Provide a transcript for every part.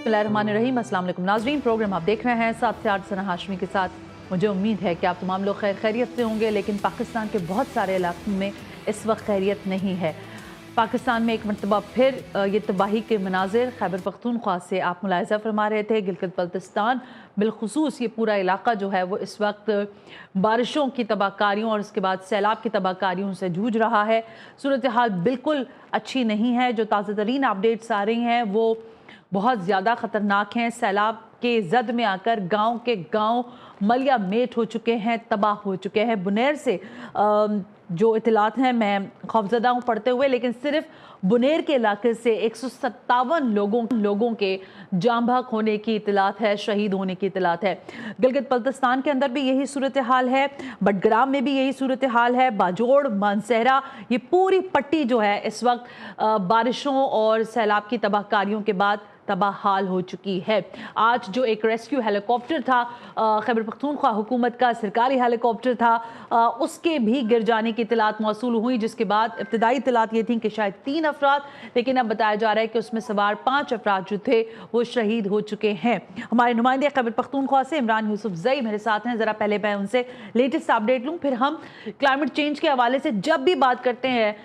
बिस्मिल्लाहिर्रहमानिर्रहीम। अस्सलाम वालेकुम नाज़रीन, प्रोग्राम आप देख रहे हैं 7 से 8 सना हाशमी के साथ। मुझे उम्मीद है कि आप तमाम लोग खैरियत से होंगे, लेकिन पाकिस्तान के बहुत सारे इलाकों में इस वक्त खैरियत नहीं है। पाकिस्तान में एक मरतबा फिर ये तबाही के मनाजिर खैबर पख्तूनख्वा से आप मुलाहिज़ा फरमा रहे थे। गिलगित बल्तिस्तान बिलखुसूस ये पूरा इलाका जो है वो इस वक्त बारिशों की तबाहकारियों और उसके बाद सैलाब की तबाहकारियों से जूझ रहा है। सूरत हाल बिल्कुल अच्छी नहीं है। जो ताज़ा तरीन अपडेट्स आ रही हैं वो बहुत ज़्यादा ख़तरनाक हैं। सैलाब के जद में आकर गांव के गांव मलिया मेट हो चुके हैं, तबाह हो चुके हैं। बुनेर से जो इतलात हैं, मैं खौफजदा हूँ पढ़ते हुए, लेकिन सिर्फ बुनेर के इलाके से 157 लोगों के जाम बहक होने की इतलात है, शहीद होने की इतलात है। गिलगित बल्तिस्तान के अंदर भी यही सूरत हाल है, बडग्राम में भी यही सूरत हाल है, बाजोड़, मानसहरा, ये पूरी पट्टी जो है इस वक्त बारिशों और सैलाब की तबाहकारियों के बाद तबाह हाल हो चुकी है। आज जो एक रेस्क्यू हेलीकॉप्टर था खैबर पख्तूनख्वा हुकूमत का सरकारी हेलीकॉप्टर था, उसके भी गिर जाने की इतलात मौसूल हुई, जिसके बाद इब्तदाई इतलात ये थी कि शायद 3 अफराद, लेकिन अब बताया जा रहा है कि उसमें सवार 5 अफराद जो थे वो शहीद हो चुके हैं। हमारे नुमाइंदे खैबर पख्तूनख्वा से इमरान यूसुफजई मेरे साथ हैं। ज़रा पहले मैं उनसे लेटेस्ट अपडेट लूँ, फिर हम क्लाइमेट चेंज के हवाले से जब भी बात करते हैं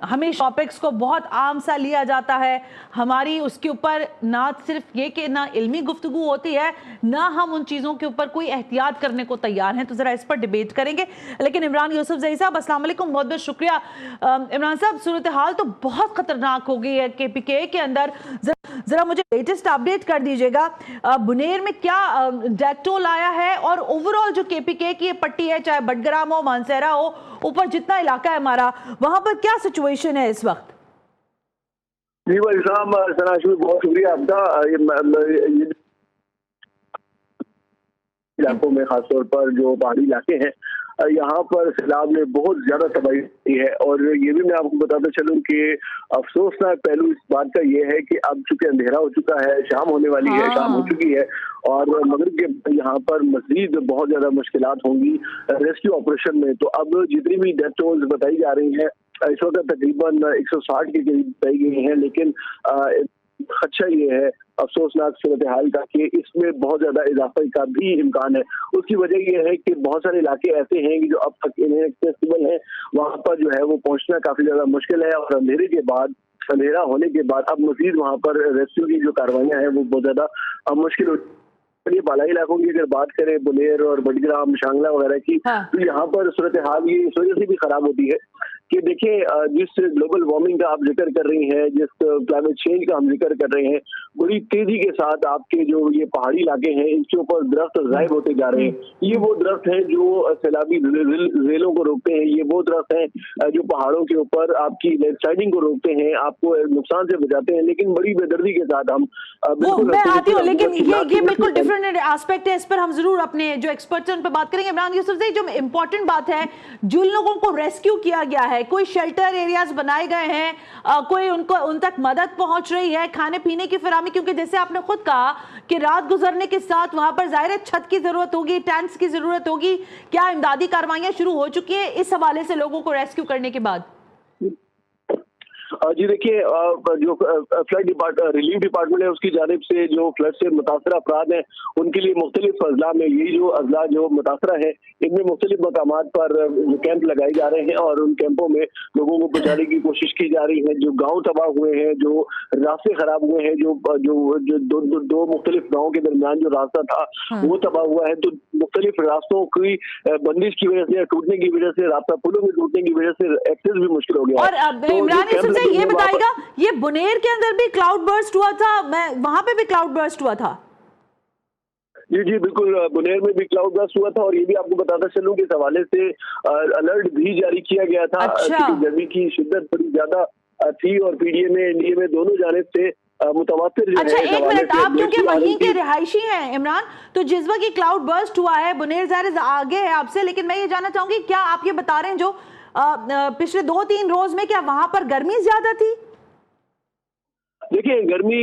हमें टॉपिक्स को बहुत आम सा लिया जाता है। हमारी उसके ऊपर ना सिर्फ ये कि ना इल्मी गुफ्तगू होती है, ना हम उन चीज़ों के ऊपर कोई एहतियात करने को तैयार हैं। तो ज़रा इस पर डिबेट करेंगे। लेकिन इमरान यूसुफजई साहब, अस्सलाम वालेकुम, बहुत बहुत शुक्रिया। इमरान साहब, सूरत हाल तो बहुत ख़तरनाक हो गई है KPK के अंदर। ज़रा मुझे लेटेस्ट अपडेट कर दीजिएगा, बुनेर में क्या डेथ टोल आया है, और ओवरऑल जो KPK की पट्टी है, चाहे बडग्राम हो, मानसहरा हो, ऊपर जितना इलाका है हमारा, वहाँ पर क्या सिचुएशन है इस वक्त? जी भाई साहब, सनाशु बहुत शुक्रिया आपका। ये इलाकों में खासतौर पर जो पहाड़ी इलाके हैं, यहाँ पर सैलाब ने बहुत ज्यादा तबाही की है। और ये भी मैं आपको बताता चलूं कि अफसोसनाक पहलू इस बात का ये है कि अब चूंकि अंधेरा हो चुका है, शाम होने वाली है, शाम हो चुकी है, और मगरिब के यहाँ पर मजीद बहुत ज्यादा मुश्किलात होंगी रेस्क्यू ऑपरेशन में। तो अब जितनी भी डेथ टोल्स बताई जा रही है, इस वक्त तकरीबन 160 के करीब बताई गई हैं, लेकिन खदशा ये है अफसोसनाक सूरत हाल का कि इसमें बहुत ज्यादा इजाफे का भी इम्कान है। उसकी वजह यह है कि बहुत सारे इलाके ऐसे हैं कि जो अब तक इनएक्सेसिबल हैं, वहां पर जो है वो पहुंचना काफी ज्यादा मुश्किल है। और अंधेरा होने के बाद अब मजीद वहां पर रेस्क्यू की जो कार्रवाइयां हैं वो बहुत ज्यादा मुश्किल हो। ये बालाई इलाकों की अगर बात करें, बुनेर और बडग्राम, शांगला वगैरह की, तो यहाँ पर सूरत हाल ये इस वजह से भी खराब होती है कि देखिए, जिस ग्लोबल वार्मिंग का आप जिक्र कर रही हैं, जिस क्लाइमेट चेंज का हम जिक्र कर रहे हैं, बड़ी तेजी के साथ आपके जो ये पहाड़ी इलाके हैं, इनके ऊपर दरख्त गायब होते जा रहे हैं। ये वो दरख्त हैं जो सैलाबी रेलों को रोकते हैं, ये वो दरख्त हैं जो पहाड़ों के ऊपर आपकी लैंडस्लाइडिंग को रोकते हैं, आपको नुकसान से बचाते हैं। लेकिन बड़ी बेदर्दी के साथ हम मैं आती हूँ, लेकिन ये बिल्कुल डिफरेंट एस्पेक्ट है। इस पर हम जरूर अपने जो एक्सपर्ट्स हैं उन पर बात करेंगे। इमरान यूसुफजई, जो इंपॉर्टेंट बात है, जिन लोगों को रेस्क्यू किया गया है, कोई शेल्टर एरियाज बनाए गए हैं, कोई उन तक मदद पहुंच रही है, खाने पीने की फराहमी, क्योंकि जैसे आपने खुद कहा कि रात गुजरने के साथ वहां पर जाहिर है छत की जरूरत होगी, टैंक्स की जरूरत होगी। क्या इमदादी कार्रवाइयां शुरू हो चुकी है इस हवाले से लोगों को रेस्क्यू करने के बाद? जी देखिए, जो फ्लड रिलीफ डिपार्टमेंट है उसकी जानिब से जो फ्लड से मुतासर अफराद हैं उनके लिए मुख्तलिफ अजला में, यही जो अजला जो मुतासरा है, इनमें मुख्तलिफ मकामात पर कैंप लगाए जा रहे हैं और उन कैंपों में लोगों को पहुंचाने की कोशिश की जा रही है। जो गांव तबाह हुए हैं, जो रास्ते खराब हुए हैं, जो दो मुख्तलिफ गाँव के दरमियान जो रास्ता था वो तबाह हुआ है, तो मुख्तलिफ रास्तों की बंदिश की वजह से, टूटने की वजह से, रास्ता पुलों में टूटने की वजह से एक्सेस भी मुश्किल हो गया है। ये बताएगा, ये बुनेर के अंदर भी क्लाउड बर्स्ट हुआ था, वहां पे भी क्लाउड बर्स्ट हुआ था? जी बिल्कुल, बुनेर में भी क्लाउड बर्स्ट हुआ था। और ये भी आपको बताता चलूं कि इस हवाले से अलर्ट भी जारी किया गया था। अच्छा। गर्मी की शिद्दत बड़ी ज्यादा थी और PDA में NDA में दोनों जानिब से मुतवातिर। अच्छा, एक मिनट, आप क्योंकि वहीं के रिहायशी हैं इमरान, तो जिस वक्त ये क्लाउड बर्स्ट हुआ है, बुनेर ज़ाहिर आगे है आपसे, लेकिन मैं ये जानना चाहूंगी, क्या आप ये बता रहे हैं जो पिछले 2-3 रोज में क्या वहां पर गर्मी ज्यादा थी? देखिए गर्मी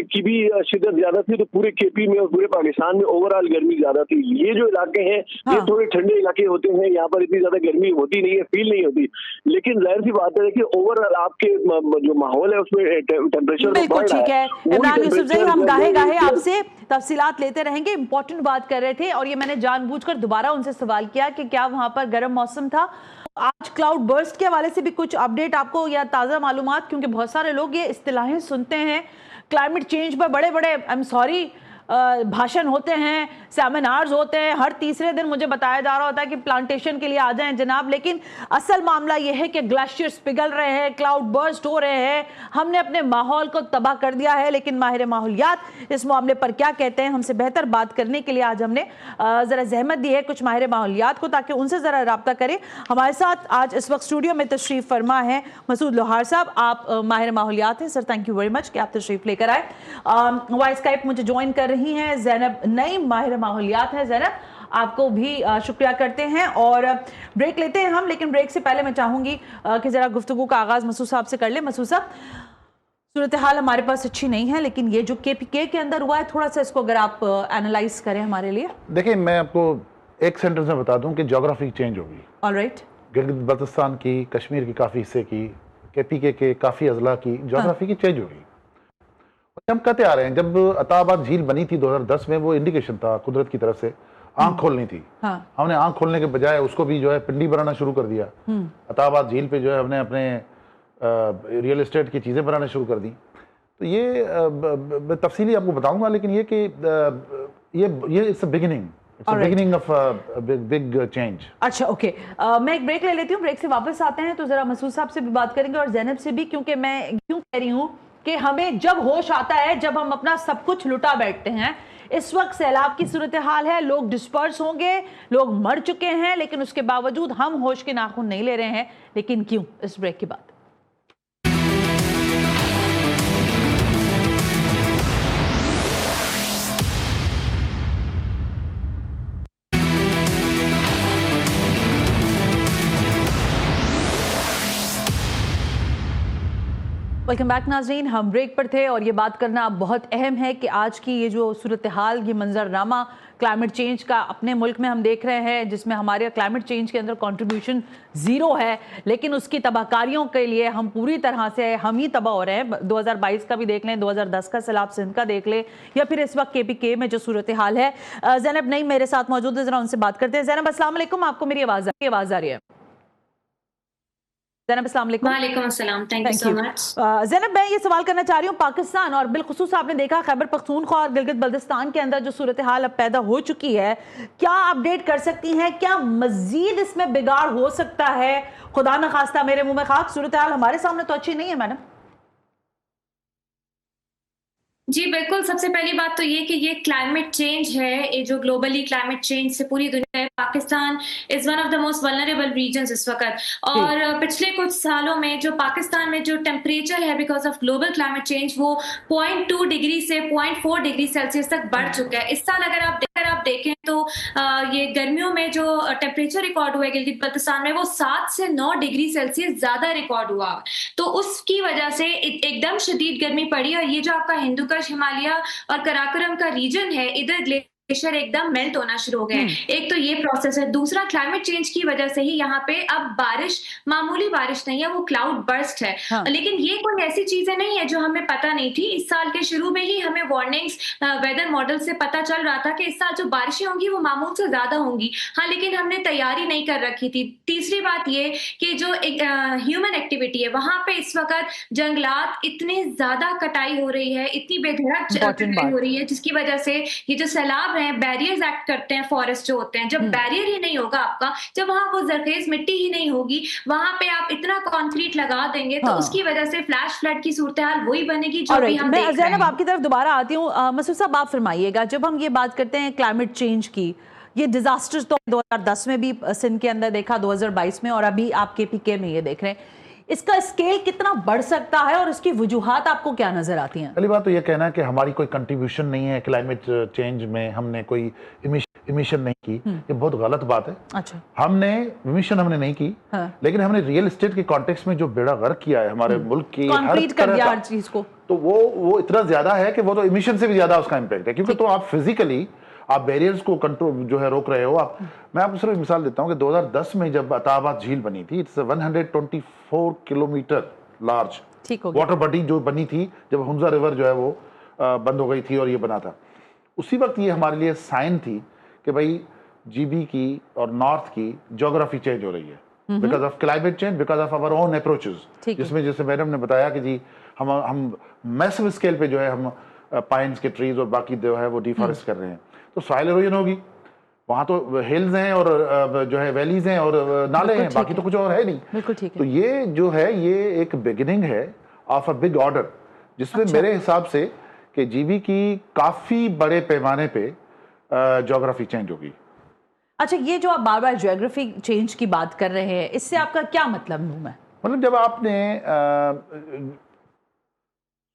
की भी शिद्दत ज्यादा थी, तो पूरे केपी में और पूरे पाकिस्तान में ओवरऑल गर्मी ज्यादा थी। ये जो इलाके हैं ये थोड़े ठंडे इलाके होते हैं, यहाँ पर इतनी ज्यादा गर्मी होती नहीं है, फील नहीं होती। लेकिन जाहिर सी बात है कि ओवरऑल आपके जो माहौल है उसमें टेम्परेचर बिल्कुल ठीक है। इमरान यूसुफजई, हम गाहे गाहे आपसे तफसीलात लेते रहेंगे। इंपॉर्टेंट बात कर रहे थे और ये मैंने जानबूझकर दोबारा उनसे सवाल किया कि क्या वहां पर गर्म मौसम था। आज क्लाउड बर्स्ट के हवाले से भी कुछ अपडेट आपको या ताज़ा मालूमात, क्योंकि बहुत सारे लोग ये इस्तिलाहें सुनते हैं, क्लाइमेट चेंज पर बड़े बड़े आई एम सॉरी भाषण होते हैं, सेमिनार्स होते हैं, हर तीसरे दिन मुझे बताया जा रहा होता है कि प्लांटेशन के लिए आ जाएं जनाब, लेकिन असल मामला यह है कि ग्लेशियर्स पिघल रहे हैं, क्लाउड बर्स्ट हो रहे हैं, हमने अपने माहौल को तबाह कर दिया है। लेकिन माहिर माहौलियात इस मामले पर क्या कहते हैं, हमसे बेहतर बात करने के लिए आज हमने ज़रा जहमत दी है कुछ माहिर माहौलियात को, ताकि उनसे ज़रा रब्ता करें। हमारे साथ आज इस वक्त स्टूडियो में तशरीफ़ फरमा है मसूद लोहार साहब। आप माहिर माहौलियात हैं sir, thank you very much कि आप तशरीफ़ लेकर आए। हमारे स्काइप मुझे ज्वाइन कर रही हैं ज़ैनब नईम, माहिर माहौलियात हैं। ज़ैनब, आपको भी शुक्रिया करते हैं और ब्रेक लेते हैं हम, लेकिन ब्रेक से पहले मैं चाहूंगी कि ज़रा गुफ्तगू का आगाज़ मसूद साहब से कर ले। मसूद साहब, सूरत हाल हमारे पास अच्छी नहीं है, लेकिन ये जो केपीके के अंदर हुआ है, थोड़ा सा इसको अगर आप एनालाइज करें हमारे लिए। देखिए, मैं आपको एक सेंटेंस में बता दूं कि ज्योग्राफी चेंज होगी। ऑलराइट। गिलगित बल्तिस्तान की, कश्मीर की काफ़ी हिस्से की, केपीके के काफ़ी अजला की ज्योग्राफी की चेंज होगी। हम कहते आ रहे हैं, जब अताबाद झील बनी थी 2010 में, वो इंडिकेशन था कुदरत की तरफ से आंख खोलनी थी। हमने आंख खोलने के बजाय उसको भी जो है पिंडी बनाना शुरू कर दिया। अताबाद झील पे जो है हमने अपने रियल एस्टेट की चीज़ें बनाना शुरू कर दी। तो ये तफसीली आपको बताऊंगा, लेकिन ये कि ये it's a beginning of big change. अच्छा, ओके। मैं एक ब्रेक ले लेती हूँ, ब्रेक से वापस आते हैं तो जरा मसूद साहब से भी बात करेंगे और ज़ैनब से भी, क्योंकि मैं क्यों कह रही हूँ कि हमें जब होश आता है, जब हम अपना सब कुछ लुटा बैठते हैं। इस वक्त सैलाब की सूरत हाल है, लोग डिस्पर्स होंगे, लोग मर चुके हैं, लेकिन उसके बावजूद हम होश के नाखून नहीं ले रहे हैं। लेकिन क्यों? इस ब्रेक के बाद। वेलकम बैक नाज़रीन, हम ब्रेक पर थे और ये बात करना बहुत अहम है कि आज की ये जो सूरत हाल, ये मंजरनामा क्लाइमेट चेंज का अपने मुल्क में हम देख रहे हैं, जिसमें हमारे क्लाइमेट चेंज के अंदर कंट्रीब्यूशन ज़ीरो है, लेकिन उसकी तबाहकारियों के लिए हम पूरी तरह से हम ही तबाह हो रहे हैं। 2022 का भी देख लें, 2010 का सैलाब सिंध का देख लें, या फिर इस वक्त केपीके में जो सूरत हाल है। ज़ैनब नईम मेरे साथ मौजूद है, ज़रा उनसे बात करते हैं। ज़ैनब, अस्सलाम वालेकुम, आपको मेरी आवाज़ आ रही है? ज़ैनब, अस्सलाम वालेकुम। वालेकुम अस्सलाम, thank you so much. Zainab, मैं ये सवाल करना चाह रही हूँ, पाकिस्तान और बिलखुसूस आपने देखा खैबर पख्तूनख्वा और गिलगित बल्तिस्तान के अंदर जो सूरत हाल अब पैदा हो चुकी है, क्या अपडेट कर सकती हैं? क्या मजीद इसमें बिगाड़ हो सकता है? खुदा न खास्ता मेरे मुंह में खाक, सूरत हाल हमारे सामने तो अच्छी नहीं है मैडम। जी बिल्कुल, सबसे पहली बात तो ये कि ये क्लाइमेट चेंज है, ये जो ग्लोबली क्लाइमेट चेंज से पूरी दुनिया है, Pakistan is one of the most vulnerable regions इस वक्त। और पिछले कुछ सालों में जो पाकिस्तान में जो टेम्परेचर है because of global climate change, वो 0.2 डिग्री से 0.4 डिग्री सेल्सियस तक बढ़ चुका है। इस साल अगर आप देखें तो ये गर्मियों में जो टेम्परेचर रिकॉर्ड हुआ है गिलगित बल्तिस्तान में, वो 7 से 9 डिग्री सेल्सियस ज्यादा रिकॉर्ड हुआ। तो उसकी वजह से एकदम शदीद गर्मी पड़ी। और ये जो आपका हिंदू हिमालय और कराकोरम का रीजन है, इधर ग्लेशियर एकदम मेल्ट होना शुरू हो गए। एक तो ये प्रोसेस है, दूसरा क्लाइमेट चेंज की वजह से ही यहाँ पे अब बारिश मामूली बारिश नहीं है, वो क्लाउड बर्स्ट है। लेकिन ये कोई ऐसी चीजें नहीं है जो हमें पता नहीं थी। इस साल के शुरू में ही हमें वार्निंग्स वेदर मॉडल से पता चल रहा था कि इस साल जो बारिशें होंगी वो मामूल से ज्यादा होंगी। हाँ, लेकिन हमने तैयारी नहीं कर रखी थी। तीसरी बात ये कि जो ह्यूमन एक्टिविटी है, वहां पे इस वक्त जंगलात इतनी ज्यादा कटाई हो रही है, इतनी बेधड़क कटाई हो रही है, जिसकी वजह से ये जो सैलाब हैं, बैरियर्स एक्ट करते हैं फॉरेस्ट जो होते हैं। जब बैरियर ही नहीं होगा आपका, जब वहां वो जरखेज मिट्टी ही नहीं होगी, वहां पे आप इतना कंक्रीट लगा देंगे तो उसकी वजह से फ्लैश फ्लड की सूरत हाल वही बनेगी जो भी हम देख रहे हैं। ज़ैनब, आपकी तरफ दोबारा आती हूँ। मसूद साहब, आप फरमाइएगा, जब हम ये बात करते हैं क्लाइमेट चेंज की, ये डिजास्टर्स तो 2010 में भी सिंध के अंदर देखा, 2022 में, और अभी आप केपीके में ये देख रहे हैं, इसका स्केल कितना बढ़ सकता है और इसकी वजूहात आपको क्या नजर आती हैं? पहली बात तो ये कहना है कि हमारी कोई कंट्रीब्यूशन नहीं है क्लाइमेट चेंज में, हमने कोई इमिशन नहीं की, ये बहुत गलत बात है। अच्छा, हमने नहीं की, लेकिन हमने रियल एस्टेट के कॉन्टेक्स्ट में जो बेड़ा गर्क किया है हमारे मुल्क की, कंप्लीट कर दिया हर चीज को। तो वो इतना ज्यादा है कि वो तो इमिशन से भी ज्यादा उसका इम्पैक्ट है, क्योंकि तो आप फिजिकली आप बैरियर्स को कंट्रोल जो है रोक रहे हो आप। मैं आपको सिर्फ मिसाल देता हूं कि 2010 में जब अताबाद झील बनी थी, it's 124 kilometre large water body जो बनी थी जब हुंजा रिवर जो है वो बंद हो गई थी और ये बना था। उसी वक्त ये हमारे लिए साइन थी कि भाई जीबी की और नॉर्थ की ज्योग्राफी चेंज हो रही है because of climate change, because of our own approaches, जिसमें जैसे मैडम ने बताया कि जी हम मैसिव स्केल पे जो है हम पाइन्स के ट्रीज और बाकी जो है वो डिफॉरेस्ट कर रहे हैं, तो सॉइल इरोजन होगी। वहां तो हिल्स हैं और जो है वैलीज हैं और नाले हैं, बाकी तो कुछ और है नहीं। बिल्कुल ठीक है। तो ये जो है ये एक बिगिनिंग है ऑफ अ बिग ऑर्डर, जिसमें मेरे हिसाब से कि जीबी की काफी बड़े पैमाने पे ज्योग्राफी चेंज होगी। अच्छा, ये जो आप बार बार ज्योग्राफी चेंज की बात कर रहे हैं, इससे आपका क्या मतलब मुंह में? मतलब जब आपने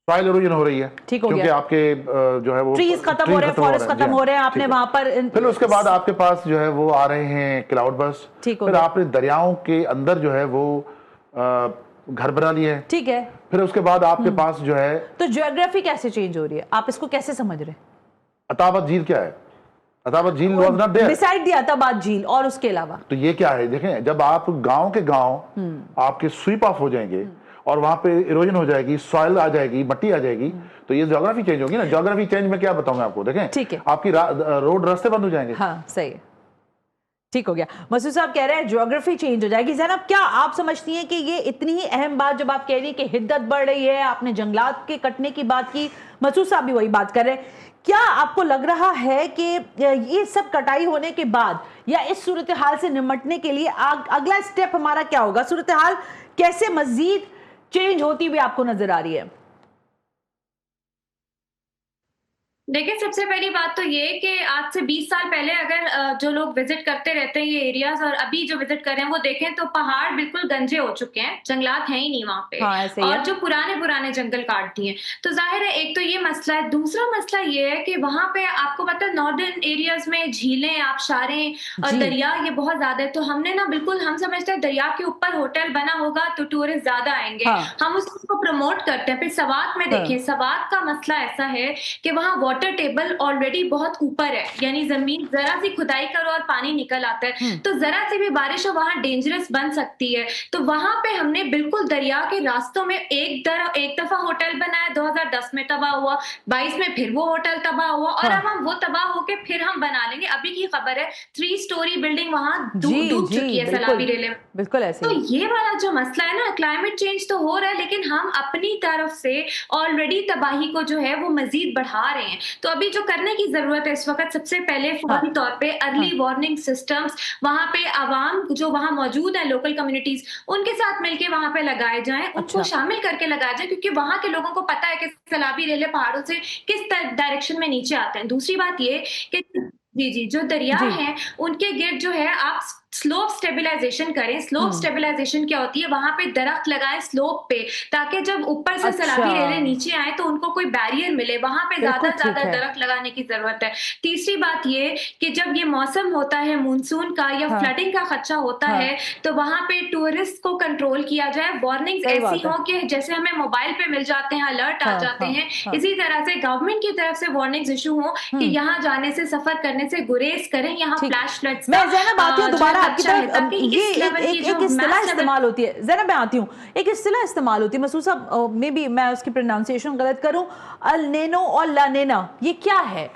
सॉइल इरोजन हो रही है, क्योंकि आपके जो है वो ट्रीज खत्म हो रहे हैं, फॉरेस्ट खत्म हो रहे हैं, आपने वहां पर फिर उसके बाद आपके पास जो है वो आ रहे हैं क्लाउड बर्स्ट, फिर आपने दरियाओं के अंदर जो है वो घर बना लिए हैं, ठीक है, फिर उसके बाद आपके पास जो है, तो ज्योग्राफी कैसे चेंज हो रही है, आप इसको कैसे समझ रहे हैं? अताबाद झील क्या है? अताबाद झील was not there beside the Attabad झील, और उसके अलावा तो ये क्या है? देखें, जब आप गांव के गांव आपके स्वीप ऑफ हो जाएंगे और वहां पे इरोजन हो जाएगी, सॉइल आ जाएगी, मिट्टी आ जाएगी, तो ये ज्योग्राफी चेंज होगी ना। ज्योग्राफी चेंज में क्या बताऊंगा आपको, देखें, ठीक है, आपकी रोड रास्ते बंद हो जाएंगे। हाँ सही है, ठीक हो गया। मसूद साहब कह रहे हैं ज्योग्राफी चेंज हो जाएगी। ज़ैनब, क्या आप समझती हैं कि ये इतनी ही अहम बात, जब आप कह रही हैं कि हिद्दत बढ़ रही है, आपने जंगलात के कटने की बात की, मसूद साहब भी वही बात कर रहे हैं, क्या आपको लग रहा है कि ये सब कटाई होने के बाद या इस सूरत हाल से निपटने के लिए अगला स्टेप हमारा क्या होगा? सूरत हाल कैसे मजीद चेंज होती हुई आपको नजर आ रही है? देखिए, सबसे पहली बात तो ये कि आज से 20 साल पहले अगर जो लोग विजिट करते रहते हैं ये एरियाज और अभी जो विजिट कर रहे हैं वो देखें तो पहाड़ बिल्कुल गंजे हो चुके हैं, जंगलात हैं ही नहीं वहां पे। हाँ, और जो पुराने जंगल काट दिए, तो जाहिर है एक तो ये मसला है। दूसरा मसला ये है कि वहां पे आपको पता है नॉर्दर्न एरियाज में झीलें, आबशारें और दरिया ये बहुत ज्यादा है, तो हमने ना बिल्कुल हम समझते हैं दरिया के ऊपर होटल बना होगा तो टूरिस्ट ज्यादा आएंगे, हम उसको प्रमोट करते हैं। फिर सवात में देखें, सवात का मसला ऐसा है कि वहां वाटर टेबल ऑलरेडी बहुत ऊपर है, यानी जमीन जरा सी खुदाई करो और पानी निकल आता है, तो जरा सी भी बारिश हो वहां डेंजरस बन सकती है। तो वहां पे हमने बिल्कुल दरिया के रास्तों में एक दफा होटल बनाया, 2010 में तबाह हुआ, 22 में फिर वो होटल तबाह हुआ, और अब हम वो तबाह होके फिर हम बना लेंगे। अभी की खबर है 3 स्टोरी बिल्डिंग वहां डूब चुकी है सलाबी रेले में। बिल्कुल ऐसे। तो ये वाला जो मसला है ना, क्लाइमेट चेंज तो हो रहा है लेकिन हम अपनी तरफ से ऑलरेडी तबाही को जो है वो मजीद बढ़ा रहे हैं। तो अभी जो करने की जरूरत है इस वक्त, सबसे पहले फौरी तौर पे अर्ली वार्निंग सिस्टम्स वहां पे आवाम जो वहां मौजूद है, लोकल कम्युनिटीज, उनके साथ मिलके वहां पे लगाए जाएं, उनको शामिल करके लगाए जाए, क्योंकि वहां के लोगों को पता है कि सैलाबी रेले पहाड़ों से किस डायरेक्शन में नीचे आते हैं। दूसरी बात ये कि जी जो दरिया हैं उनके गिर्द जो है आप स्लोप स्टेबिलाईजेशन करें। स्लोप स्टेबिलाईजेशन क्या होती है? वहां पे दरख्त लगाएं स्लोप पे, ताकि जब ऊपर से सैलाबी रेले नीचे आए तो उनको कोई बैरियर मिले। वहां पे ज्यादा दरख्त लगाने की जरूरत है। तीसरी बात ये कि जब ये मौसम होता है मानसून का या फ्लडिंग का खदशा होता है तो वहां पे टूरिस्ट को कंट्रोल किया जाए। वार्निंग ऐसी हो कि जैसे हमें मोबाइल पे मिल जाते हैं, अलर्ट आ जाते हैं, इसी तरह से गवर्नमेंट की तरफ से वार्निंग्स इशू हो कि यहाँ जाने से, सफर करने से गुरेज करें, यहाँ फ्लैश फ्लड्स। मैं ज़ैनब आती हूँ दोबारा आपकी तरफ, ये एक इस्तिलाह इस्तेमाल होती है। ज़ैनब मैं आती हूँ, एक इस्तिलाह इस्तेमाल होती है, मसूद साहब मे बी मैं उसकी प्रोनाउंसिएशन गलत करूँ, अल नेनो और ला नेना, ये क्या है?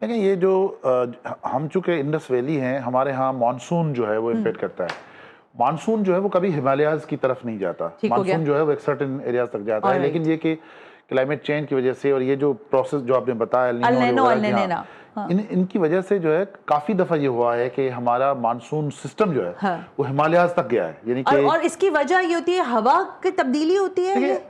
देखिए, ये जो हम चूंकि इंडस वैली हैं, हमारे यहाँ मानसून जो है वो इम्पेक्ट करता है। मानसून जो है वो कभी हिमालयाज की तरफ नहीं जाता, मानसून जो है वो एक सर्टेन एरियाज तक जाता है, लेकिन ये कि क्लाइमेट चेंज की वजह से और ये जो प्रोसेस जो आपने बताया इनकी वजह से जो है काफी दफा ये हुआ है कि हमारा मानसून सिस्टम जो है वो हिमालयाज तक गया है, यानी कि और इसकी वजह ये होती है हवा की तब्दीली होती है।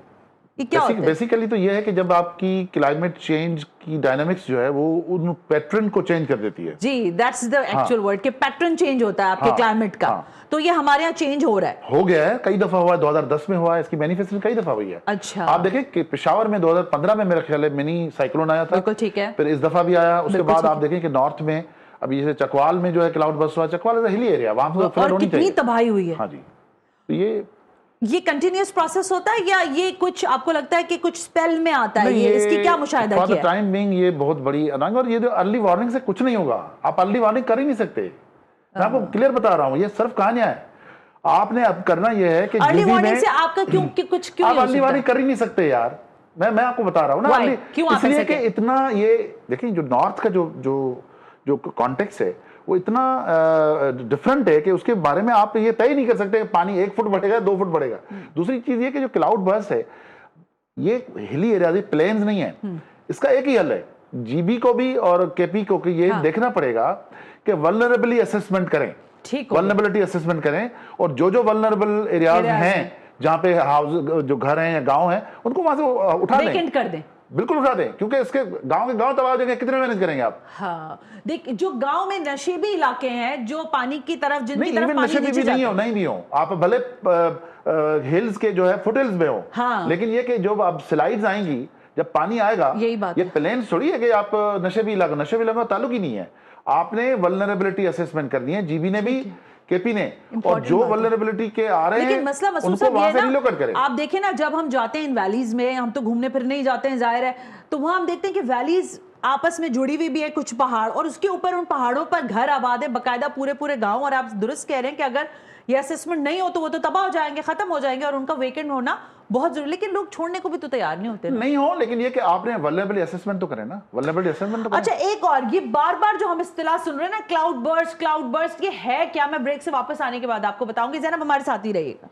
ये क्या होता है? बेसिकली तो ये है कि जब आपकी क्लाइमेट चेंज की डायनामिक्स जो है वो उन पैटर्न को चेंज कर देती है। जी, दैट्स द एक्चुअल वर्ड कि पैटर्न चेंज होता है आपके क्लाइमेट का। तो ये हमारे यहाँ चेंज हो रहा है, हो गया है, कई दफा हुआ है, 2010 में हुआ है, इसकी मैनिफेस्टेशन कई दफा हुई है। अच्छा, आप देखें कि पेशावर में 2015 में मेरा ख्याल है मिनी साइक्लोन आया था, बिल्कुल ठीक है, फिर इस दफा भी आया। उसके बाद आप देखें कि नॉर्थ में अभी जैसे चकवाल में जो है क्लाउड बर्स्ट हुआ, Chakwal is a hilly area, वहां पर फ्लड होनी चाहिए, कितनी तबाही हुई है। हाँ जी, तो ये कंटिन्यूअस प्रोसेस होता है या ये कुछ आपको लगता है कि कुछ स्पेल में आता है? ये इसकी क्या मुशाहिदा किया? टाइम बीइंग ये बहुत बड़ी अनांग, और ये जो अर्ली वार्निंग से कुछ नहीं होगा। आप अर्ली वार्निंग कर ही नहीं सकते। मैं आपको क्लियर बता रहा हूँ, ये सिर्फ कहानियां है। आपने अब करना ये है कि अर्ली वार्निंग से आपका क्यों आप अर्ली वार्निंग कर ही नहीं सकते यार। मैं आपको बता रहा हूँ ना, इसलिए कि इतना ये देखिए, जो नॉर्थ का जो कॉन्टेक्स्ट है वो इतना डिफरेंट है कि उसके बारे में आप ये तय नहीं कर सकते पानी 1 फुट बढ़ेगा 2 फुट बढ़ेगा। दूसरी चीज ये कि जो क्लाउड बर्स्ट है ये हिली एरिया, प्लेन्स नहीं है। इसका एक ही हल है, जीबी को भी और केपी को ये देखना पड़ेगा कि वल्नरेबिलिटी असेसमेंट करें, वल्नरेबिलिटी असेसमेंट करें, और जो वल्नरेबल एरियाज हैं जहां पे हाउस जो घर हैं या गांव हैं उनको वहां से उठा दें, कर दें, बिल्कुल उठा दें, क्योंकि इसके गांव के गांव तबाह हो जाएंगे। कितने मैनेज करेंगे आप? हाँ, देख जो गांव में नशेबी इलाके हैं जो पानी की तरफ, जिनकी तरफ पानी नशेबी भी नहीं भी हो, आप भले हिल्स के जो है फुट हिल्स में हो, हाँ। लेकिन ये कि जो अब स्लाइड्स आएंगी, जब पानी आएगा, यही बात ये प्लेन थोड़ी है कि आप नशेबी इलाका ताल्लुक ही नहीं है। आपने वल्नरेबिलिटी असेसमेंट करनी है, जीबी ने भी, केपी ने, और जो वल्नरेबिलिटी के आ रहे हैं मसला उनको वहां से रिलोकेट करें। आप देखें ना, जब हम जाते हैं इन वैलीज में, हम तो घूमने फिरने ही जाते हैं जाहिर है, तो वहां हम देखते हैं कि वैलीज आपस में जुड़ी हुई भी है, कुछ पहाड़, और उसके ऊपर उन पहाड़ों पर घर आबाद है बकायदा पूरे गांव। और आप दुरुस्त कह रहे हैं कि अगर ये असेसमेंट नहीं हो तो वो तो तबाह हो जाएंगे, खत्म हो जाएंगे, और उनका वेकेंड होना बहुत जरूरी। लेकिन लोग छोड़ने को भी तो तैयार नहीं होते। नहीं हो, लेकिन ये कि आपने वल्नरेबिलिटी असेसमेंट तो करें ना, वल्नरेबिलिटी असेसमेंट तो करें। अच्छा, एक और, ये बार बार जो हम इस्तिलाह सुन रहे हैं ना, क्लाउड बर्स्ट, ये है क्या? मैं ब्रेक से वापस आने के बाद आपको बताऊंगी। ज़ैनब हमारे साथ ही रहिएगा।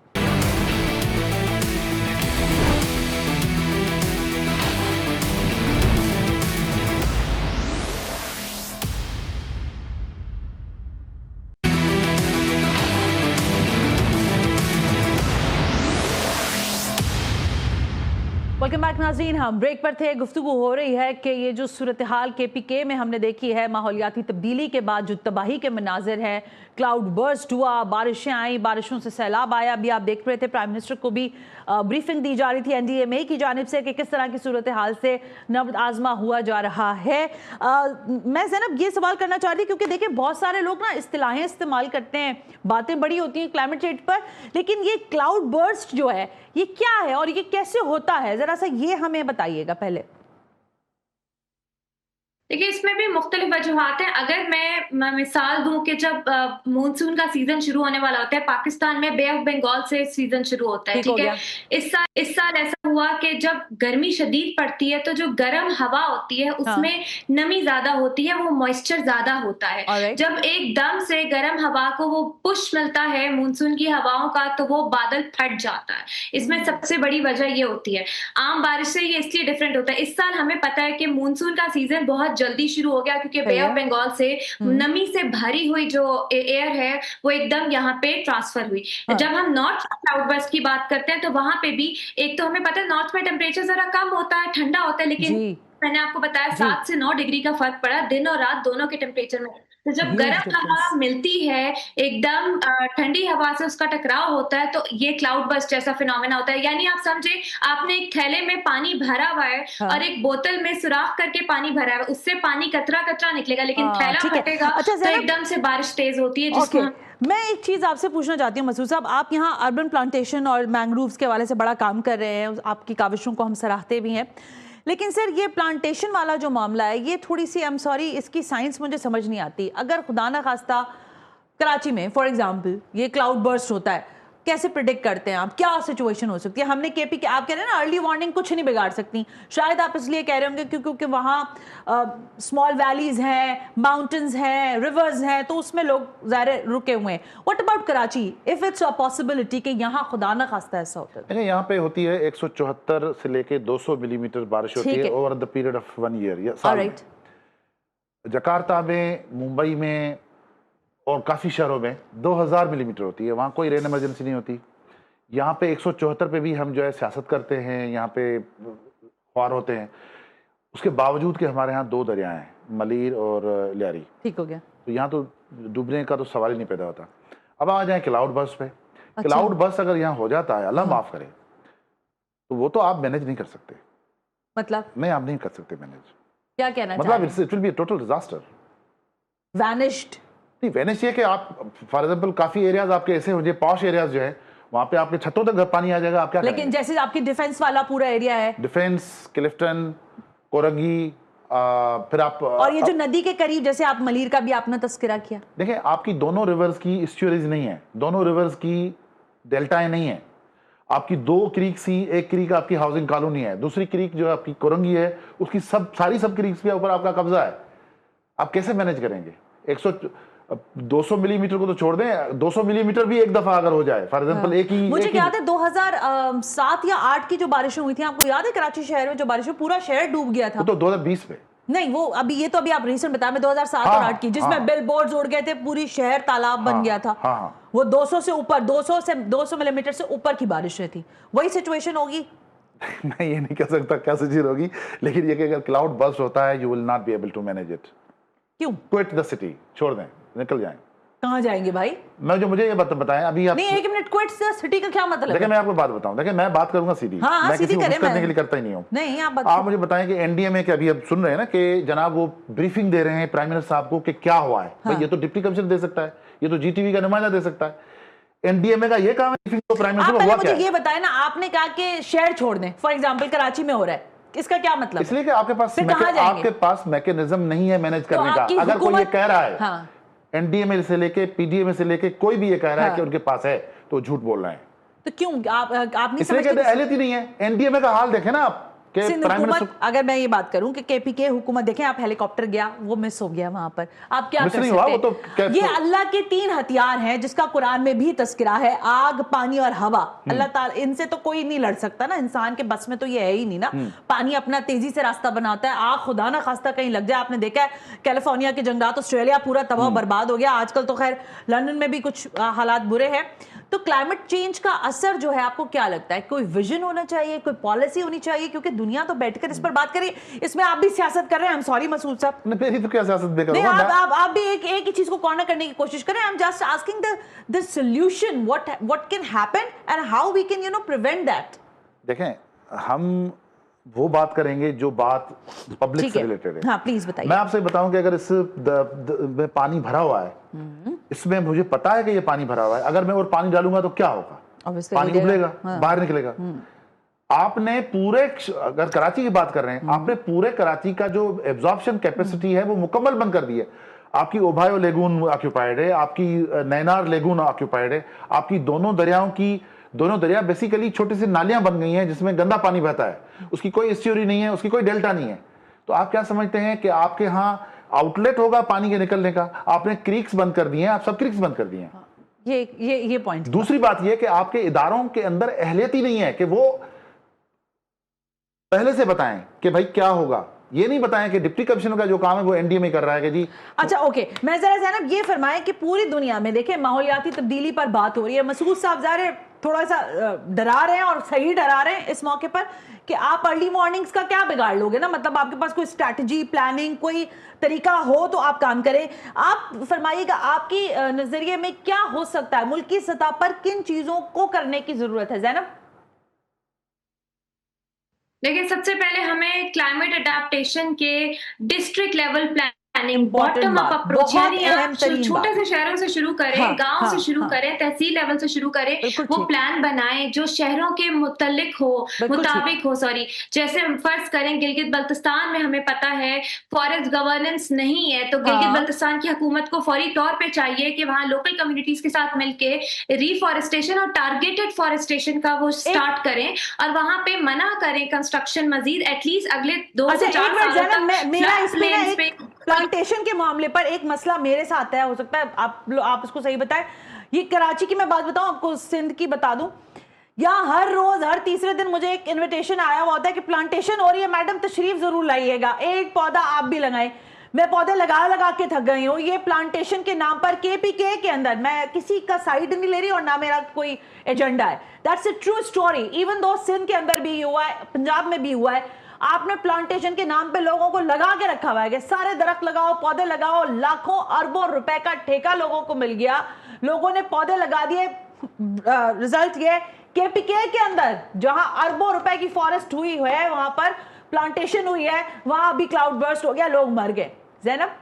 वेलकम बैक नाज़रीन, हम ब्रेक पर थे। गुफ्तगू हो रही है कि ये जो सूरत हाल KPK में हमने देखी है, माहौलियाती तब्दीली के बाद जो तबाही के मनाजिर हैं, क्लाउड बर्स्ट हुआ, बारिशें आई, बारिशों से सैलाब आया। अभी आप देख रहे थे प्राइम मिनिस्टर को भी ब्रीफिंग दी जा रही थी NDMA की जानिब से कि किस तरह की सूरत हाल से नब्ज़ आजमा हुआ जा रहा है। मैं ज़ैनब ये सवाल करना चाह रही, क्योंकि देखिए बहुत सारे लोग ना इस्तिलाहें इस्तेमाल करते हैं, बातें बड़ी होती हैं क्लाइमेट चेंज पर, लेकिन ये क्लाउड बर्स्ट जो है ये क्या है और ये कैसे होता है, जरा सा ये हमें बताइएगा पहले। देखिए, इसमें भी मुख्तलिफ वजूहात हैं। अगर मैं मिसाल दूं कि जब मानसून का सीजन शुरू होने वाला होता है पाकिस्तान में, बे ऑफ बंगाल से सीजन शुरू होता है, ठीक है। इस साल ऐसा हुआ कि जब गर्मी शदीद पड़ती है तो जो गर्म हवा होती है उसमें नमी ज्यादा होती है, वो मॉइस्चर ज्यादा होता है। जब एकदम से गर्म हवा को वो पुश मिलता है मानसून की हवाओं का, तो वो बादल फट जाता है। इसमें सबसे बड़ी वजह ये होती है। आम बारिश से ये इसलिए डिफरेंट होता है, इस साल हमें पता है कि मानसून का सीजन बहुत जल्दी शुरू हो गया, क्योंकि बे ऑफ बंगाल से नमी से भरी हुई जो एयर है वो एकदम यहाँ पे ट्रांसफर हुई। जब हम नॉर्थ क्लाउड बर्स्ट की बात करते हैं तो वहां पे भी एक तो हमें पता है नॉर्थ में टेम्परेचर जरा कम होता है, ठंडा होता है, लेकिन मैंने आपको बताया 7 से 9 डिग्री का फर्क पड़ा दिन और रात दोनों के टेम्परेचर में। तो जब गर्म हवा मिलती है, एकदम ठंडी हवा से उसका टकराव होता है, तो ये क्लाउड बर्स्ट जैसा फिनोमेना होता है। यानी आप समझे, आपने एक थैले में पानी भरा हुआ है और एक बोतल में सुराख करके पानी भरा है, उससे पानी कतरा कतरा निकलेगा, लेकिन थैला फटेगा तो एकदम से बारिश तेज होती है, जिसको मैं एक चीज़ आपसे पूछना चाहती हूँ मसूद साहब, आप यहाँ अर्बन प्लांटेशन और मैंग्रोव्स के हवाले से बड़ा काम कर रहे हैं, आपकी काविशों को हम सराहते भी हैं, लेकिन सर ये प्लांटेशन वाला जो मामला है ये थोड़ी सी, आई एम सॉरी, इसकी साइंस मुझे समझ नहीं आती। अगर खुदा ना खास्ता कराची में फॉर एग्जांपल ये क्लाउड बर्स्ट होता है, कैसे प्रिडिक्ट करते हैं आप, क्या सिचुएशन हो सकती है? हमने KPK, आप कह रहे हैं ना अर्ली वार्निंग कुछ नहीं बिगाड़ सकती, शायद आप इसलिए कह रहे होंगे क्योंकि वहाँ स्मॉल वैलीज हैं, माउंटेन्स हैं, रिवर्स हैं, तो उसमें लोग ज़ाहिर रुके हुए हैं। What about Karachi, if it's a possibility कि यहाँ खुदा ना खास्ता ऐसा होता है? यहाँ पे होती है 174 से लेके 200 मिलीमीटर बारिश होती है over the period of 1 year. Jakarta में, मुंबई में और काफ़ी शहरों में 2000 मिलीमीटर होती है, वहाँ कोई रेन इमरजेंसी नहीं होती। यहाँ पे 174 पे भी हम जो है सियासत करते हैं, यहाँ पे ख्वार होते हैं, उसके बावजूद कि हमारे यहाँ 2 दरिया हैं, मलीर और लियारी। ठीक हो गया, तो यहाँ तो डूबने का तो सवाल ही नहीं पैदा होता। अब आ जाए क्लाउड बर्स्ट पे। क्लाउड बर्स्ट अगर यहाँ हो जाता है, अल्लाह माफ़ करे, तो वो तो आप मैनेज नहीं कर सकते। मतलब नहीं, आप नहीं कर सकते मैनेज। क्या कहना मतलब it will be total disaster. Vanished नहीं, वैनिश ये कि आप फॉर एग्जांपल काफ़ी एरियाज आपके ऐसे हो जाए, पॉश एरियाज जो है वहां पे आपके छतों तक पानी आ जाएगा, आप क्या लेकिन करेंगे? जैसे आपकी डिफेंस वाला पूरा एरिया है, डिफेंस, क्लिफ्टन, कोरंगी, फिर आप और ये जो नदी के करीब, जैसे आप मलीर का भी आपने तस्करा किया, देखिए आपकी दोनों रिवर्स की इस्चुअरीज नहीं है, दोनों रिवर्स की डेल्टाएं नहीं है। आपकी दो क्रीक सी, एक क्रीक आपकी हाउसिंग कॉलोनी है, दूसरी क्रीक जो आपकी कोरंगी है उसकी सारी सब क्रीक्स के ऊपर आपका कब्जा है। आप कैसे मैनेज करेंगे? 200 मिलीमीटर को तो छोड़ दें, 200 मिलीमीटर भी एक दफा अगर हो जाए, फॉर एग्जांपल एक ही, मुझे याद है 2007 या 8 की जो बारिशें हुई थी, आपको याद है कराची शहर में जो बारिशें, पूरा शहर डूब गया था। तो 2020 में नहीं, वो अभी ये तो अभी आप रिसेंट बता, मैं 2007 और 8 की, जिसमें बिल बोर्ड उड़ गए थे, पूरी शहर तालाब बन गया था। वो 200 से ऊपर, 200 मिलीमीटर से ऊपर की बारिशें थी। वही सिचुएशन होगी? मैं ये नहीं कह सकता क्या सिचुएशन होगी, लेकिन ये कि अगर क्लाउड बर्स्ट होता है, you will not be able to manage it. क्यों? क्विट द सिटी, छोड़ दें, निकल जाएं। कहाँ जाएंगे भाई? मैं जो मुझे ये बताएं अभी आप, नहीं, एक मिनट, क्विट द सिटी का क्या मतलब? देखिए मैं आपको बात बताऊं, देखिए मैं बात करूंगा सीधी, मैं किसी को करने के लिए करता ही नहीं हूं। नहीं, आप मुझे बताएं कि एनडीएमए के अभी अब सुन रहे हैं ना कि जनाब वो ब्रीफिंग दे रहे हैं प्राइम मिनिस्टर साहब को कि क्या हुआ है। भाई ये तो डिप्टी कमिश्नर दे सकता है, ये तो जीटीवी का नुमाइंदा दे सकता है, एनडीएमए का ये काम है ब्रीफिंग तो प्राइम मिनिस्टर को हुआ क्या? मुझे ये बताएं ना, आपने कहा कि शहर छोड़ दें, फॉर एग्जांपल कराची में हो रहा है, इसका क्या मतलब? इसलिए कि आपके पास मैकेनिज्म नहीं है मैनेज करने का। अगर कोई ये कह रहा है, एनडीएमए से लेके पीडीएमए से लेके कोई भी ये कह रहा है कि उनके पास है, तो झूठ बोल रहे हैं। तो क्यों आप नहीं इसलिए कि अहलियत ही नहीं है। एनडीएमए का हाल देखें ना आप, अगर मैं ये बात करूं कि केपीके हुकूमत, देखें आप, हेलीकॉप्टर गया, वो मिस हो गया वहां पर, आप क्या कर सकते हैं? ये अल्लाह के 3 हथियार हैं जिसका कुरान में भी तस्करा है, आग, पानी और हवा। अल्लाह ताला, इनसे तो कोई नहीं लड़ सकता ना, इंसान के बस में तो ये है ही नहीं ना। पानी अपना तेजी से रास्ता बनाता है, आग खुदा ना खास्ता कहीं लग जाए। आपने देखा है कैलिफोर्निया के जंगलात, ऑस्ट्रेलिया पूरा तबाह बर्बाद हो गया। आजकल तो खैर लंदन में भी कुछ हालात बुरे हैं। तो क्लाइमेट चेंज का असर जो है, आपको क्या लगता है? कोई विजन होना चाहिए, कोई पॉलिसी होनी चाहिए? क्योंकि दुनिया तो बैठकर इस पर बात करें, इसमें आप भी सियासत कर रहे हैं। आई एम सॉरी मसूद साहब, मेरी तो क्या सियासत बेकार नहीं, आप भी एक ही चीज को कॉर्नर करने की कोशिश करें। I am just asking the solution, what can happen and how we can prevent that. देखें, हम वो बात करेंगे जो बात पब्लिक से रिलेटेड है। हाँ, प्लीज बताइए। मैं आपसे बताऊं कि अगर इस में पानी भरा हुआ है, इसमें मुझे पता है कि ये पानी भरा हुआ है, अगर मैं और पानी डालूंगा तो क्या होगा? पानी उबलेगा, बाहर निकलेगा। आपने पूरे, अगर कराची की बात कर रहे हैं, आपने पूरे कराची का जो एब्जॉर्प्शन कैपेसिटी है वो मुकम्मल बंद कर दी है। आपकी ओबायो लेगून ऑक्यूपाइड है, आपकी नैनार लेगून ऑक्यूपाइड है, आपकी दोनों दरिया बेसिकली छोटी सी नालियां बन गई हैं जिसमें गंदा पानी बहता है। उसकी कोई एस्च्यूरी नहीं है, उसकी कोई डेल्टा नहीं है। तो आप क्या समझते हैं कि आपके यहाँ आउटलेट होगा पानी के निकलने का? आपने क्रीक्स बंद कर दिए हैं, आप सब क्रीक्स बंद कर दिए हैं। ये पॉइंट। दूसरी बात ये कि आपके इदारों के अंदर अहलियत ही नहीं है कि वो पहले से बताएं कि भाई क्या होगा। ये नहीं बताएं कि डिप्टी कमिश्नर का जो काम है वो एनडीएमए कर रहा है कि जी। अच्छा, ओके, मैं जरा ज़ैनब ये फरमाएं कि पूरी दुनिया में देखें माहौलियाती तब्दीली पर बात हो रही है। मसूद साहब ज़ाहिर थोड़ा सा डरा रहे हैं और सही डरा रहे हैं इस मौके पर कि आप अर्ली मॉर्निंग्स का क्या बिगाड़ लोगे ना, मतलब आपके पास कोई स्ट्रैटेजी, प्लानिंग, कोई तरीका हो तो आप काम करें। आप फरमाइएगा, आपकी नजरिए में क्या हो सकता है, मुल्क की सतह पर किन चीजों को करने की जरूरत है? ज़ैनब, देखिए, सबसे पहले हमें क्लाइमेट अडेप्टेशन के district level planning, bottom up approach, यानी आप छोटे से शहरों से शुरू करें, गांव से शुरू करें, तहसील लेवल से शुरू करें, वो प्लान बनाएं जो शहरों के मुताबिक हो। जैसे हम फर्ज करें गिलगित बल्तिस्तान में हमें पता है फॉरेस्ट गवर्नेंस नहीं है, तो गिलगित बल्तिस्तान की हुकूमत को फौरी तौर पे चाहिए कि वहां लोकल कम्युनिटीज के साथ मिलके रिफॉरेस्टेशन और टारगेटेड फॉरेस्टेशन का वो स्टार्ट करें और वहां पे मना करें कंस्ट्रक्शन मजीद एटलीस्ट अगले 2 से 4 सालों तक। प्लांटेशन के मामले पर एक मसला मेरे साथ है, हो सकता है आप इसको सही बताएं। ये कराची की मैं बात बताऊं आपको, सिंध की बता दूं, यहाँ हर रोज हर तीसरे दिन मुझे एक इनविटेशन आया हुआ होता है कि प्लांटेशन हो रही है मैडम, तशरीफ जरूर लाइएगा, एक पौधा आप भी लगाएं। मैं पौधे लगा के थक गई हूँ। ये प्लांटेशन के नाम पर केपीके के अंदर, मैं किसी का साइड नहीं ले रही और ना मेरा कोई एजेंडा है, that's a true story. Even though Sindh के अंदर भी हुआ है, पंजाब में भी हुआ है। आपने प्लांटेशन के नाम पे लोगों को लगा के रखा हुआ है कि सारे दरख्त लगाओ, पौधे लगाओ, लाखों अरबों रुपए का ठेका लोगों को मिल गया, लोगों ने पौधे लगा दिए। रिजल्ट ये, केपीके के अंदर जहां अरबों रुपए की फॉरेस्ट हुई है, वहां पर प्लांटेशन हुई है, वहां अभी क्लाउड बर्स्ट हो गया, लोग मर गए। ज़ैनब,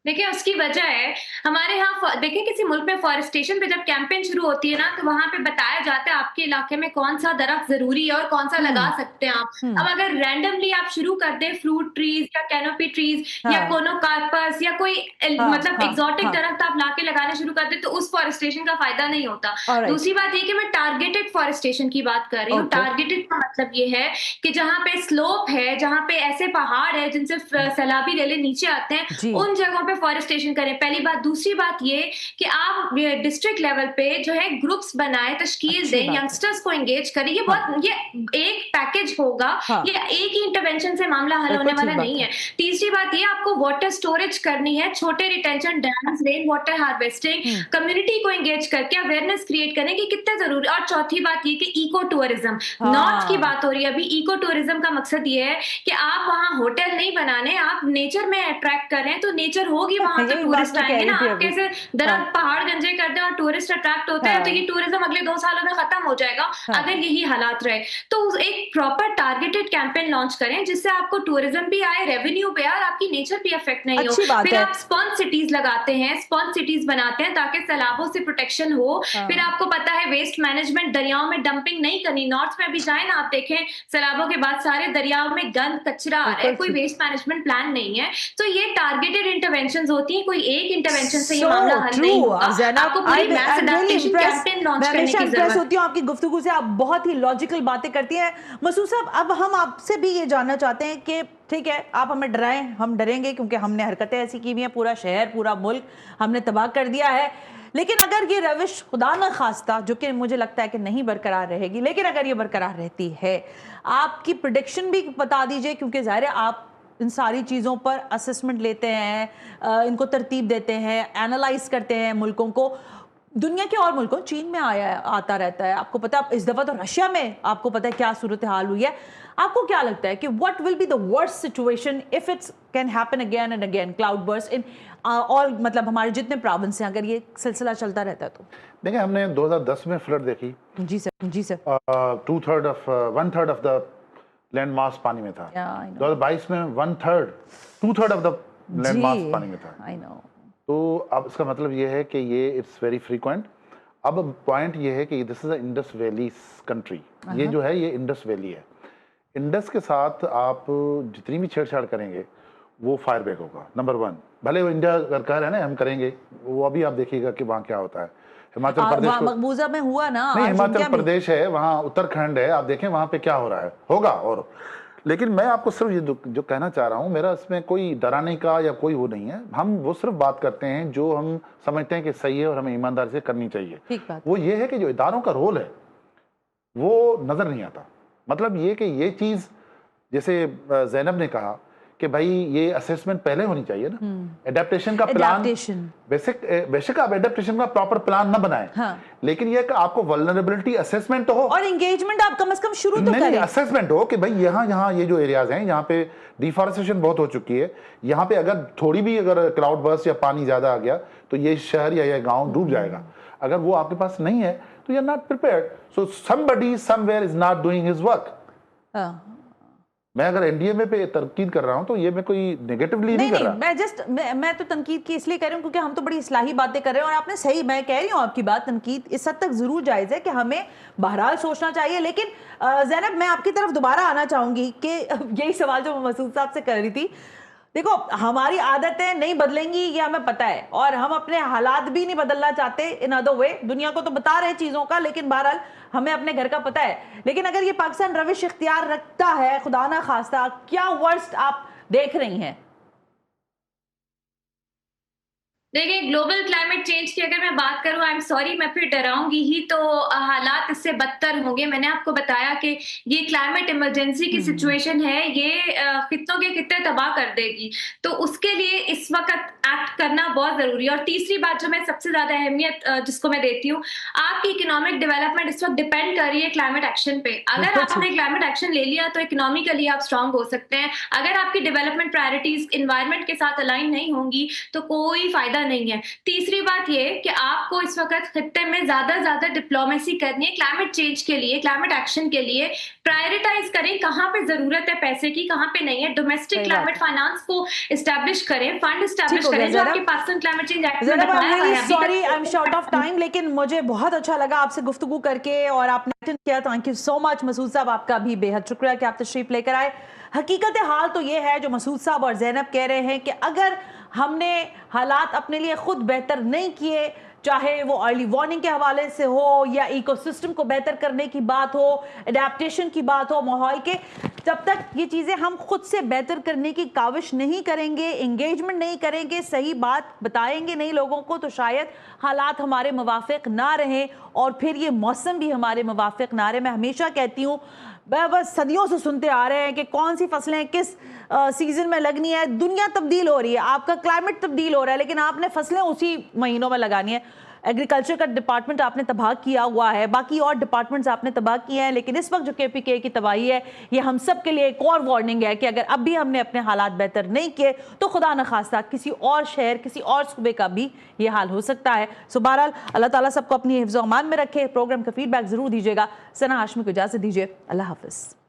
देखिए उसकी वजह है हमारे यहाँ, देखिए किसी मुल्क में फॉरेस्टेशन पे जब कैंपेन शुरू होती है ना, तो वहां पे बताया जाता है आपके इलाके में कौन सा दरख्त जरूरी है और कौन सा लगा सकते हैं आप। अब अगर रैंडमली आप शुरू कर दें फ्रूट ट्रीज या कैनोपी ट्रीज या कोनोकार्पस या कोई मतलब एग्जॉटिक दरख्त आप लाके लगाने शुरू कर दें, तो उस फॉरेस्टेशन का फायदा नहीं होता। दूसरी बात ये कि मैं टारगेटेड फॉरेस्टेशन की बात कर रही हूँ। टारगेटेड का मतलब ये है कि जहाँ पे स्लोप है, जहाँ पे ऐसे पहाड़ है जिनसे सैलाबी रेले नीचे आते हैं, उन जगहों फॉरेस्टेशन करें, पहली बात। दूसरी बात ये कि आप डिस्ट्रिक्ट लेवल पे जो है ग्रुप्स बनाए, तश्कील दें, यंगस्टर्स को एंगेज करें। ये बहुत, ये एक पैकेज होगा, ये एक ही इंटरवेंशन से मामला हल होने वाला नहीं है। तीसरी बात ये, आपको वाटर स्टोरेज करनी है, छोटे retention dams, rain water harvesting, community को एंगेज करके अवेयरनेस क्रिएट करें कि कितना जरूरी। और चौथी बात ये कि इको टूरिज्म, नॉर्थ की बात हो रही है अभी। इको टूरिज्म का मकसद ये है कि आप वहां होटल नहीं बनाने, आप नेचर में अट्रैक्ट करें, तो नेचर होगी वहां तो टूरिस्ट आएंगे ना। आप कैसे दरख्त पहाड़ गंजे कर दें और टूरिस्ट अट्रैक्ट होते हैं, तो ये टूरिज्म अगले 2 सालों में खत्म हो जाएगा अगर यही हालात रहे। तो एक प्रॉपर टारगेटेड कैंपेन लॉन्च करें जिससे आपको टूरिज्म भी आए, रेवेन्यू भी आए और आपकी नेचर भी अफेक्ट नहीं हो। फिर आप स्पॉन्ज सिटीज लगाते हैं, स्पॉन्ज सिटीज बनाते हैं ताकि सैलाबों से प्रोटेक्शन हो। फिर आपको पता है वेस्ट मैनेजमेंट, दरियाओं में डंपिंग नहीं करनी। नॉर्थ में भी जाए ना आप देखें, सैलाबों के बाद सारे दरियाओं में गंद कचरा आ रहा है, कोई वेस्ट मैनेजमेंट प्लान नहीं है। तो ये टारगेटेड इंटरवेंशन होती है, कोई एक इंटरवेंशन से ये मामला हल नहीं होगा। आपको पूरी मैस एडेप्टेशन कैंपेन लॉन्च करने की जरूरत होती है। आपकी गुफ्तगू से आप बहुत ही लॉजिकल बातें करती हैं मसूद साहब। अब हम आपसे भी ये जानना चाहते हैं कि ठीक है, आप हमें डराएं, हम डरेंगे क्योंकि हमने हरकतें ऐसी की हुई हैं, पूरा शहर, पूरा मुल्क हमने तबाह कर दिया है। लेकिन अगर ये रविश खुदा न खास्ता, जो कि मुझे लगता है कि नहीं बरकरार रहेगी, लेकिन अगर ये बरकरार रहती है, आपकी प्रेडिक्शन भी बता दीजिए, क्योंकि ज़ाहिर है आप इन सारी चीज़ों पर असेसमेंट लेते हैं, इनको तरतीब देते हैं, एनालाइज करते हैं मुल्कों को। दुनिया के और मुल्कों, चीन में आता रहता है, आपको पता है, इस दफ़ा तो रशिया में आपको पता है क्या सूरत हाल हुई है। आपको क्या लगता है कि what will be the worst situation if it's can happen again and again, cloud burst in all, मतलब हमारे जितने प्रोविंस हैं, अगर ये सिलसिला चलता रहता है तो? देखिए, हमने 2010 में फ्लड देखी। जी सर, जी sir. 1/3 of the land mass पानी में था। 2022 में 2/3 ऑफ द लैंड मास पानी में था। I know. तो अब इसका मतलब ये है कि ये इट्स वेरी फ्रीक्वेंट। अब पॉइंट ये है कि this is a Indus valley country. ये जो है, ये इंडस वैली है। इंडस के साथ आप जितनी भी छेड़छाड़ करेंगे वो फायर बैक होगा, नंबर 1। भले वो इंडिया अगर कह रहे हैं ना हम करेंगे, वो अभी आप देखिएगा कि वहाँ क्या होता है। हिमाचल प्रदेश मकबूजा में हुआ ना, नहीं, हिमाचल प्रदेश है, वहाँ उत्तराखंड है, आप देखें वहाँ पे क्या हो रहा है, होगा। और लेकिन मैं आपको सिर्फ ये जो कहना चाह रहा हूँ, मेरा इसमें कोई डराने का या कोई वो नहीं है। हम वो सिर्फ बात करते हैं जो हम समझते हैं कि सही है और हमें ईमानदारी से करनी चाहिए। वो ये है कि जो इदारों का रोल है वो नजर नहीं आता। मतलब ये कि ये चीज, जैसे ज़ैनब ने कहा कि भाई ये असेसमेंट पहले होनी चाहिए ना, एडेप्टेशन का प्लान, बेसिक आप एडेप्टेशन का प्रॉपर प्लान ना बनाएं, लेकिन ये कि आपको वल्नरेबिलिटी असेसमेंट तो हो और एंगेजमेंट आप कम से कम शुरू तो करें। असेसमेंट हो कि भाई यहाँ ये जो एरियाज हैं, यहाँ पे डिफॉरेस्टेशन बहुत हो चुकी है, यहाँ पे अगर थोड़ी भी अगर क्लाउड बर्स्ट या पानी ज्यादा आ गया तो ये शहर या ये गांव डूब जाएगा। अगर वो आपके पास नहीं है तो you are not prepared, so somebody somewhere is not doing his work. मैं अगर एनडीएमए पे तनकीद कर रहा हूं तो ये मैं कोई नेगेटिवली नहीं कर रहा। मैं तो तनकीद की इसलिए कर रही हूं क्योंकि हम तो बड़ी इस्लाही बातें कर रहे हैं और आपने सही, मैं कह रही हूं आपकी बात, तनकीद इस हद तक जरूर जायज है कि हमें बहरहाल सोचना चाहिए। लेकिन ज़ैनब, मैं आपकी तरफ दोबारा आना चाहूंगी कि यही सवाल जो मसूद साहब से कर रही थी। देखो, हमारी आदतें नहीं बदलेंगी ये हमें पता है, और हम अपने हालात भी नहीं बदलना चाहते इन अदर वे। दुनिया को तो बता रहे चीजों का, लेकिन बहरहाल हमें अपने घर का पता है। लेकिन अगर ये पाकिस्तान रविश इख्तियार रखता है, खुदा ना खास्ता, क्या वर्स्ट आप देख रही हैं? देखिए, ग्लोबल क्लाइमेट चेंज की अगर मैं बात करूं, आई एम सॉरी, मैं फिर डराऊंगी ही, तो हालात इससे बदतर होंगे। मैंने आपको बताया कि ये क्लाइमेट इमरजेंसी की सिचुएशन है, ये खित्तों के खित्ते तबाह कर देगी, तो उसके लिए इस वक्त एक्ट करना बहुत जरूरी है। और तीसरी बात जो मैं सबसे ज्यादा अहमियत जिसको मैं देती हूँ, आपकी इकोनॉमिक डेवलपमेंट इस वक्त डिपेंड कर रही है क्लाइमेट एक्शन पे। अगर आपने क्लाइमेट एक्शन ले लिया तो इकोनॉमिकली आप स्ट्रांग हो सकते हैं। अगर आपकी डेवलपमेंट प्रायोरिटीज इन्वायरमेंट के साथ अलाइन नहीं होंगी तो कोई फायदा नहीं है। तीसरी बात ये कि आपको इस वक्त खित्ते में ज्यादा डिप्लोमेसी करनी है क्लाइमेट चेंज के लिए, क्लाइमेट एक्शन के लिए। प्रायोरिटाइज करें कहां पे जरूरत है पैसे की, कहां पे नहीं है। डोमेस्टिक क्लाइमेट फाइनेंस को एस्टैब्लिश करें, फंड एस्टैब्लिश करें जो कि पाकिस्तान क्लाइमेट चेंज एक्ट में ज़ैनब, बताया हुआ है। अभी सॉरी, तक- I am short of time, लेकिन मुझे बहुत अच्छा लगा आपसे गुफ्तगू करके और आपने अटेंड किया। Thank you so much Masood sahab, आपका भी बेहद शुक्रिया कि आप तशरीफ लेकर आए। हकीकत हाल तो ये है जो मसूद साहब और ज़ैनब कह रहे हैं कि अगर हमने हालात अपने लिए खुद बेहतर नहीं किए, चाहे वो अर्ली वार्निंग के हवाले से हो या इकोसिस्टम को बेहतर करने की बात हो, एडेप्टेशन की बात हो, माहौल के, जब तक ये चीज़ें हम खुद से बेहतर करने की काविश नहीं करेंगे, एंगेजमेंट नहीं करेंगे, सही बात बताएंगे नहीं लोगों को, तो शायद हालात हमारे मुवाफिक ना रहें और फिर ये मौसम भी हमारे मुवाफिक ना रहे। मैं हमेशा कहती हूँ, बस सदियों से सुनते आ रहे हैं कि कौन सी फसलें किस सीजन में लगनी है। दुनिया तब्दील हो रही है, आपका क्लाइमेट तब्दील हो रहा है, लेकिन आपने फसलें उसी महीनों में लगानी है। एग्रीकल्चर का डिपार्टमेंट आपने तबाह किया हुआ है, बाकी और डिपार्टमेंट्स आपने तबाह किए हैं, लेकिन इस वक्त जो KPK की तबाही है, ये हम सब के लिए एक और वार्निंग है कि अगर अब भी हमने अपने हालात बेहतर नहीं किए तो खुदा न खास्ता किसी और शहर, किसी और सूबे का भी ये हाल हो सकता है। सो बहरहाल अल्लाह ताला सबको अपनी हिफ्ज़-ओ-अमान में रखे। प्रोग्राम का फीडबैक जरूर दीजिएगा। सना हाशमी को इजाज़त दीजिए। अल्लाह हाफिज़।